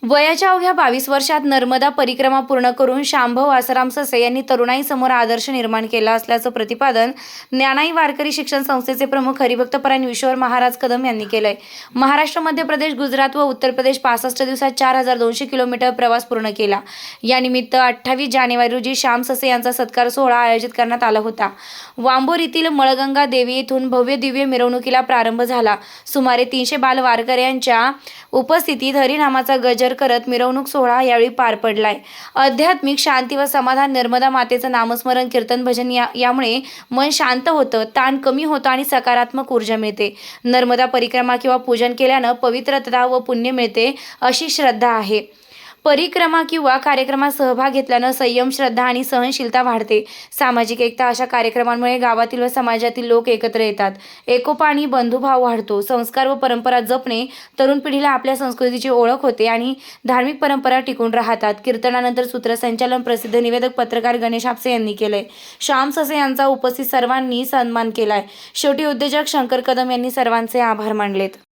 वयाच्या अवघ्या 22 वर्षात नर्मदा परिक्रमा पूर्ण करून शांभव आसाराम ससे यांनी तरुणाईसमोर आदर्श निर्माण केला असल्याचं प्रतिपादन ज्ञानाई वारकरी शिक्षण संस्थेचे प्रमुख हरिभक्तपरायण विश्वर महाराज कदम यांनी केलंय। महाराष्ट्र, मध्य प्रदेश, गुजरात व उत्तर प्रदेश 65 दिवसात 4200 किलोमीटर प्रवास पूर्ण केला। या निमित्त 28 जानेवारी रोजी श्याम ससे यांचा सत्कार सोहळा आयोजित करण्यात आला होता। वांबोर येथील मळगंगा देवी येथून भव्य दिव्य मिरवणुकीला प्रारंभ झाला। सुमारे 300 बाल वारकऱ्यांच्या उपस्थितीत हरिनामाचा गजर करत मिरवणूक सोहळा यावेळी पार पडलाय। आध्यात्मिक शांती व समाधान, नर्मदा मातेचं नामस्मरण, कीर्तन, भजन यामुळे मन शांत होतं, ताण कमी होतं आणि सकारात्मक ऊर्जा मिळते। नर्मदा परिक्रमा किंवा पूजन केल्यानं पवित्रता व पुण्य मिळते अशी श्रद्धा आहे। परिक्रमा किंवा कार्यक्रमात सहभाग घेतल्यानं संयम, श्रद्धा आणि सहनशीलता वाढते। सामाजिक एकता, अशा कार्यक्रमांमुळे गावातील व समाजातील लोक एकत्र येतात। एकोपा आणि बंधुभाव वाढतो। संस्कार व परंपरा जपणे, तरुण पिढीला आपल्या संस्कृतीची ओळख होते आणि धार्मिक परंपरा टिकून राहतात। कीर्तनानंतर सूत्रसंचालन प्रसिद्ध निवेदक पत्रकार गणेश आपसे यांनी केलंय। श्याम ससे यांचा उपस्थित सर्वांनी सन्मान केलाय। शेवटी उद्योजक शंकर कदम यांनी सर्वांचे आभार मानलेत।